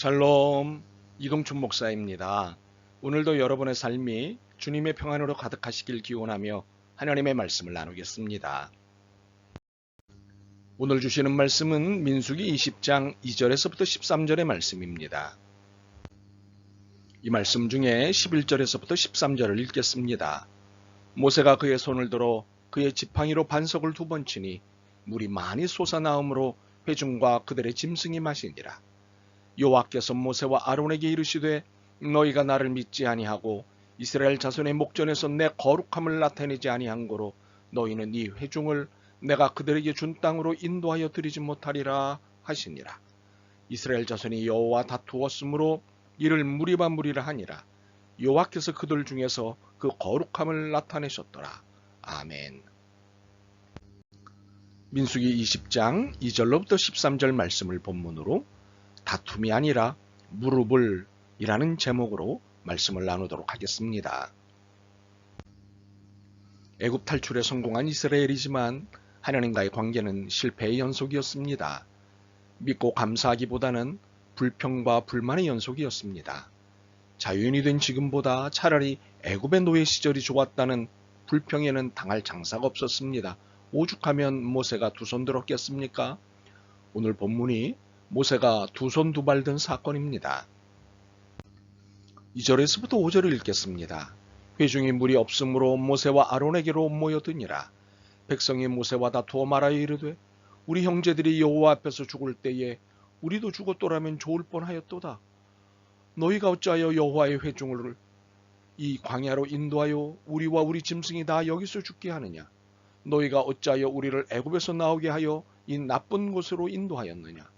샬롬, 이동춘 목사입니다. 오늘도 여러분의 삶이 주님의 평안으로 가득하시길 기원하며 하나님의 말씀을 나누겠습니다. 오늘 주시는 말씀은 민수기 20장 2절에서부터 13절의 말씀입니다. 이 말씀 중에 11절에서부터 13절을 읽겠습니다. 모세가 그의 손을 들어 그의 지팡이로 반석을 2번 치니 물이 많이 솟아나오므로 회중과 그들의 짐승이 마시니라. 여호와께서 모세와 아론에게 이르시되 너희가 나를 믿지 아니하고 이스라엘 자손의 목전에서 내 거룩함을 나타내지 아니한 고로 너희는 이 회중을 내가 그들에게 준 땅으로 인도하여 드리지 못하리라 하시니라. 이스라엘 자손이 여호와와 다투었으므로 이를 무리라 하니라. 여호와께서 그들 중에서 그 거룩함을 나타내셨더라. 아멘. 민수기 20장 2절로부터 13절 말씀을 본문으로 다툼이 아니라 무릎을 이라는 제목으로 말씀을 나누도록 하겠습니다. 애굽 탈출에 성공한 이스라엘이지만 하나님과의 관계는 실패의 연속이었습니다. 믿고 감사하기보다는 불평과 불만의 연속이었습니다. 자유인이 된 지금보다 차라리 애굽의 노예 시절이 좋았다는 불평에는 당할 장사가 없었습니다. 오죽하면 모세가 두 손 들었겠습니까? 오늘 본문이 모세가 두 손 두 발 든 사건입니다. 2절에서부터 5절을 읽겠습니다. 회중이 물이 없으므로 모세와 아론에게로 모여드니라. 백성이 모세와 다투어 말하여 이르되 우리 형제들이 여호와 앞에서 죽을 때에 우리도 죽었더라면 좋을 뻔하였도다. 너희가 어찌하여 여호와의 회중을 이 광야로 인도하여 우리와 우리 짐승이 다 여기서 죽게 하느냐. 너희가 어찌하여 우리를 애굽에서 나오게 하여 이 나쁜 곳으로 인도하였느냐.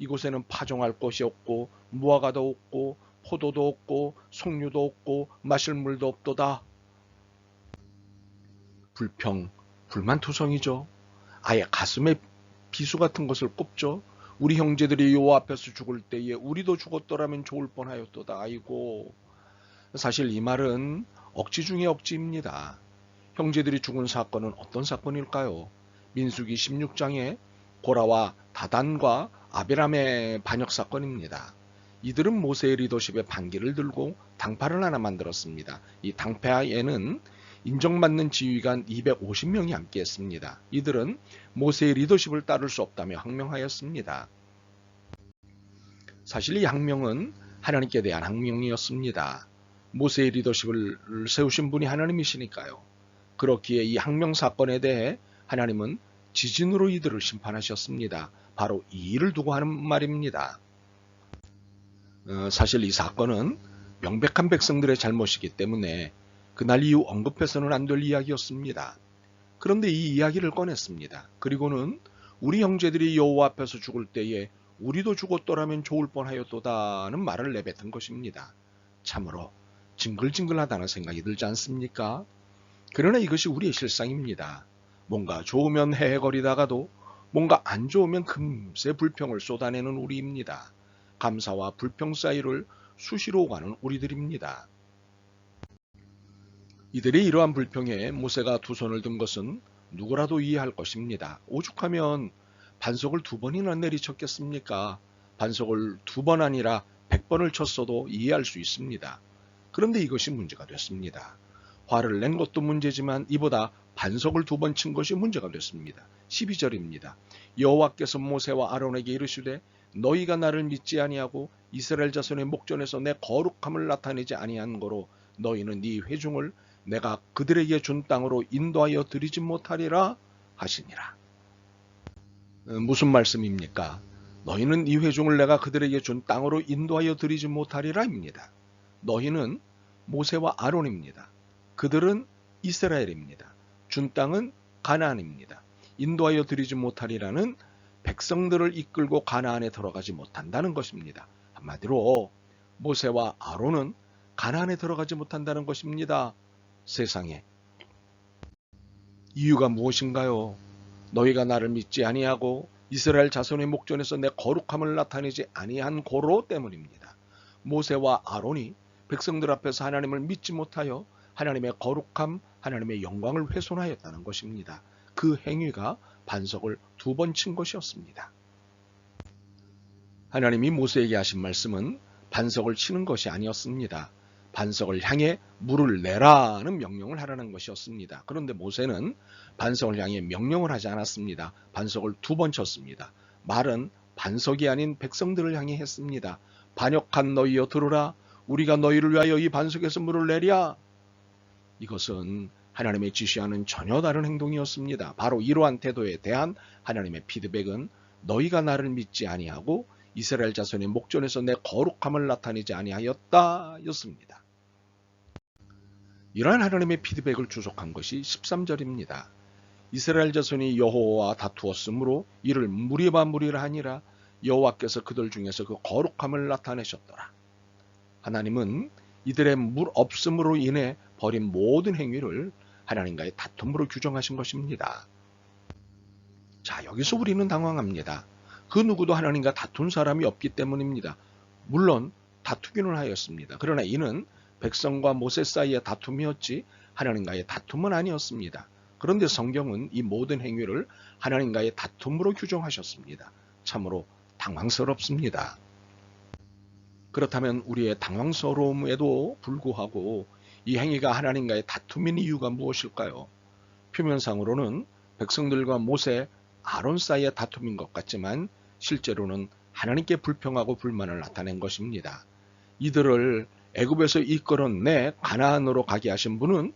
이곳에는 파종할 것이 없고 무화과도 없고 포도도 없고 석류도 없고 마실 물도 없도다. 불평, 불만투성이죠. 아예 가슴에 비수 같은 것을 꼽죠. 우리 형제들이 여호와 앞에서 죽을 때에 우리도 죽었더라면 좋을 뻔하였도다. 아이고. 사실 이 말은 억지 중에 억지입니다. 형제들이 죽은 사건은 어떤 사건일까요? 민수기 16장에 고라와 다단과 아비람의 반역 사건입니다. 이들은 모세의 리더십에 반기를 들고 당파를 하나 만들었습니다. 이 당파에는 인정받는 지휘관 250명이 함께했습니다. 이들은 모세의 리더십을 따를 수 없다며 항명하였습니다. 사실 이 항명은 하나님께 대한 항명이었습니다. 모세의 리더십을 세우신 분이 하나님이시니까요. 그렇기에 이 항명 사건에 대해 하나님은 지진으로 이들을 심판하셨습니다. 바로 이 일을 두고 하는 말입니다. 사실 이 사건은 명백한 백성들의 잘못이기 때문에 그날 이후 언급해서는 안 될 이야기였습니다. 그런데 이 이야기를 꺼냈습니다. 그리고는 우리 형제들이 여호와 앞에서 죽을 때에 우리도 죽었더라면 좋을 뻔하였도다는 말을 내뱉은 것입니다. 참으로 징글징글하다는 생각이 들지 않습니까? 그러나 이것이 우리의 실상입니다. 뭔가 좋으면 헤헤거리다가도 뭔가 안 좋으면 금세 불평을 쏟아내는 우리입니다. 감사와 불평 사이를 수시로 가는 우리들입니다. 이들의 이러한 불평에 모세가 두 손을 든 것은 누구라도 이해할 것입니다. 오죽하면 반석을 2번이나 내리쳤겠습니까? 반석을 2번 아니라 100번을 쳤어도 이해할 수 있습니다. 그런데 이것이 문제가 됐습니다. 화를 낸 것도 문제지만 이보다 반석을 2번 친 것이 문제가 됐습니다. 12절입니다. 여호와께서 모세와 아론에게 이르시되 너희가 나를 믿지 아니하고 이스라엘 자손의 목전에서 내 거룩함을 나타내지 아니한 거로 너희는 이 회중을 내가 그들에게 준 땅으로 인도하여 드리지 못하리라 하시니라. 무슨 말씀입니까? 너희는 이 회중을 내가 그들에게 준 땅으로 인도하여 드리지 못하리라입니다. 너희는 모세와 아론입니다. 그들은 이스라엘입니다. 준 땅은 가나안입니다. 인도하여 드리지 못하리라는 백성들을 이끌고 가나안에 들어가지 못한다는 것입니다. 한마디로 모세와 아론은 가나안에 들어가지 못한다는 것입니다. 세상에. 이유가 무엇인가요? 너희가 나를 믿지 아니하고 이스라엘 자손의 목전에서 내 거룩함을 나타내지 아니한 고로 때문입니다. 모세와 아론이 백성들 앞에서 하나님을 믿지 못하여 하나님의 거룩함, 하나님의 영광을 훼손하였다는 것입니다. 그 행위가 반석을 2번 친 것이었습니다. 하나님이 모세에게 하신 말씀은 반석을 치는 것이 아니었습니다. 반석을 향해 물을 내라는 명령을 하라는 것이었습니다. 그런데 모세는 반석을 향해 명령을 하지 않았습니다. 반석을 2번 쳤습니다. 말은 반석이 아닌 백성들을 향해 했습니다. 반역한 너희여 들으라. 우리가 너희를 위하여 이 반석에서 물을 내랴. 이것은 하나님의 지시와는 전혀 다른 행동이었습니다. 바로 이러한 태도에 대한 하나님의 피드백은 너희가 나를 믿지 아니하고 이스라엘 자손의 목전에서 내 거룩함을 나타내지 아니하였다 였습니다. 이러한 하나님의 피드백을 주속한 것이 13절입니다. 이스라엘 자손이 여호와와 다투었으므로 이를 무리라 하니라. 여호와께서 그들 중에서 그 거룩함을 나타내셨더라. 하나님은 이들의 물 없음으로 인해 벌인 모든 행위를 하나님과의 다툼으로 규정하신 것입니다. 자, 여기서 우리는 당황합니다. 그 누구도 하나님과 다툰 사람이 없기 때문입니다. 물론 다투기는 하였습니다. 그러나 이는 백성과 모세 사이의 다툼이었지 하나님과의 다툼은 아니었습니다. 그런데 성경은 이 모든 행위를 하나님과의 다툼으로 규정하셨습니다. 참으로 당황스럽습니다. 그렇다면 우리의 당황스러움에도 불구하고 이 행위가 하나님과의 다툼인 이유가 무엇일까요? 표면상으로는 백성들과 모세, 아론 사이의 다툼인 것 같지만 실제로는 하나님께 불평하고 불만을 나타낸 것입니다. 이들을 애굽에서 이끌어내 가나안으로 가게 하신 분은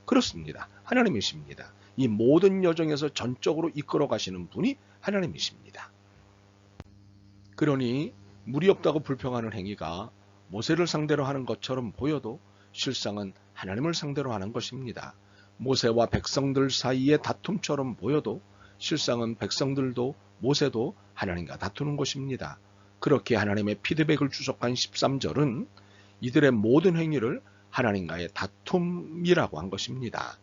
그렇습니다. 하나님이십니다. 이 모든 여정에서 전적으로 이끌어 가시는 분이 하나님이십니다. 그러니 물이 없다고 불평하는 행위가 모세를 상대로 하는 것처럼 보여도 실상은 하나님을 상대로 하는 것입니다. 모세와 백성들 사이의 다툼처럼 보여도 실상은 백성들도 모세도 하나님과 다투는 것입니다. 그렇게 하나님의 피드백을 주속한 13절은 이들의 모든 행위를 하나님과의 다툼이라고 한 것입니다.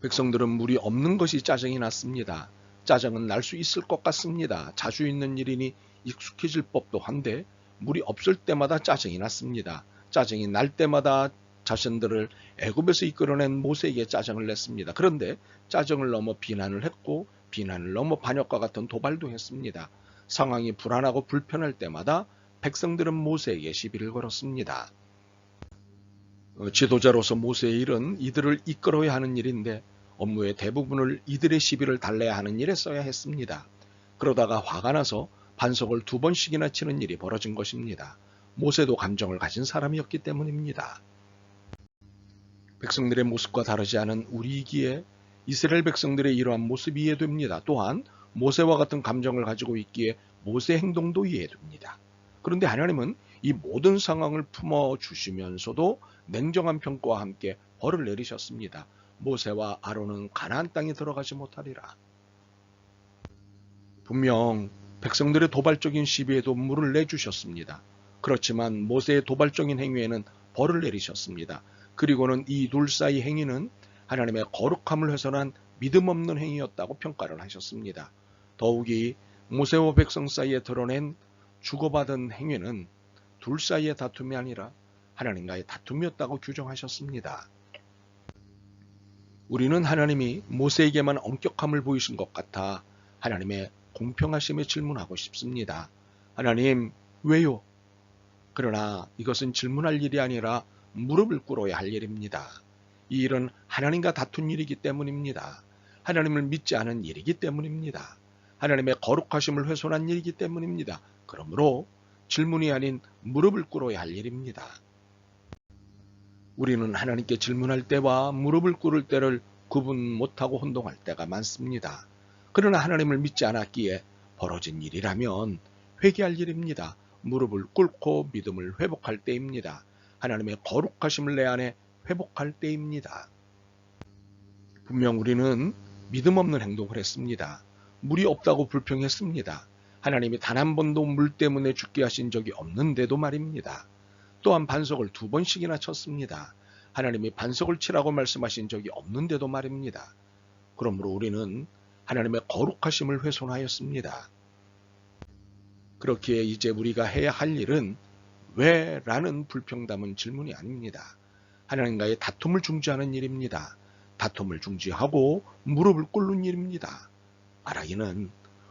백성들은 물이 없는 것이 짜증이 났습니다. 짜증은 날 수 있을 것 같습니다. 자주 있는 일이니 익숙해질 법도 한데 물이 없을 때마다 짜증이 났습니다. 짜증이 날 때마다 자신들을 애굽에서 이끌어낸 모세에게 짜증을 냈습니다. 그런데 짜증을 넘어 비난을 했고 비난을 넘어 반역과 같은 도발도 했습니다. 상황이 불안하고 불편할 때마다 백성들은 모세에게 시비를 걸었습니다. 지도자로서 모세의 일은 이들을 이끌어야 하는 일인데 업무의 대부분을 이들의 시비를 달래야 하는 일에 써야 했습니다. 그러다가 화가 나서 반석을 2번씩이나 치는 일이 벌어진 것입니다. 모세도 감정을 가진 사람이었기 때문입니다. 백성들의 모습과 다르지 않은 우리이기에 이스라엘 백성들의 이러한 모습이 이해됩니다. 또한 모세와 같은 감정을 가지고 있기에 모세의 행동도 이해됩니다. 그런데 하나님은 이 모든 상황을 품어주시면서도 냉정한 평가와 함께 벌을 내리셨습니다. 모세와 아론은 가나안 땅에 들어가지 못하리라. 분명 백성들의 도발적인 시비에도 물을 내주셨습니다. 그렇지만 모세의 도발적인 행위에는 벌을 내리셨습니다. 그리고는 이 둘 사이 행위는 하나님의 거룩함을 훼손한 믿음 없는 행위였다고 평가를 하셨습니다. 더욱이 모세와 백성 사이에 드러낸 주고받은 행위는 둘 사이의 다툼이 아니라 하나님과의 다툼이었다고 규정하셨습니다. 우리는 하나님이 모세에게만 엄격함을 보이신 것 같아 하나님의 공평하심에 질문하고 싶습니다. 하나님, 왜요? 그러나 이것은 질문할 일이 아니라 무릎을 꿇어야 할 일입니다. 이 일은 하나님과 다툰 일이기 때문입니다. 하나님을 믿지 않은 일이기 때문입니다. 하나님의 거룩하심을 훼손한 일이기 때문입니다. 그러므로 질문이 아닌 무릎을 꿇어야 할 일입니다. 우리는 하나님께 질문할 때와 무릎을 꿇을 때를 구분 못하고 혼동할 때가 많습니다. 그러나 하나님을 믿지 않았기에 벌어진 일이라면 회개할 일입니다. 무릎을 꿇고 믿음을 회복할 때입니다. 하나님의 거룩하심을 내 안에 회복할 때입니다. 분명 우리는 믿음 없는 행동을 했습니다. 물이 없다고 불평했습니다. 하나님이 단 한 번도 물 때문에 죽게 하신 적이 없는데도 말입니다. 또한 반석을 2번씩이나 쳤습니다. 하나님이 반석을 치라고 말씀하신 적이 없는데도 말입니다. 그러므로 우리는 하나님의 거룩하심을 훼손하였습니다. 그렇기에 이제 우리가 해야 할 일은 왜? 라는 불평 담은 질문이 아닙니다. 하나님과의 다툼을 중지하는 일입니다. 다툼을 중지하고 무릎을 꿇는 일입니다. 말하기는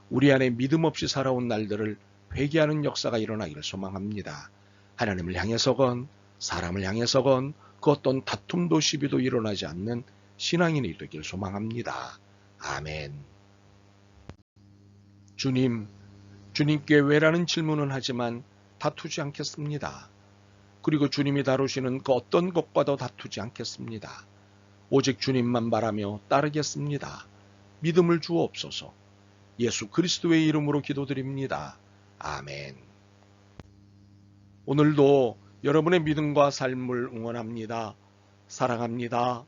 우리 안에 믿음 없이 살아온 날들을 회개하는 역사가 일어나기를 소망합니다. 하나님을 향해서건 사람을 향해서건 그 어떤 다툼도 시비도 일어나지 않는 신앙인이 되길 소망합니다. 아멘. 주님께 왜라는 질문은 하지만 다투지 않겠습니다. 그리고 주님이 다루시는 그 어떤 것과도 다투지 않겠습니다. 오직 주님만 바라며 따르겠습니다. 믿음을 주옵소서. 예수 그리스도의 이름으로 기도드립니다. 아멘. 오늘도 여러분의 믿음과 삶을 응원합니다. 사랑합니다.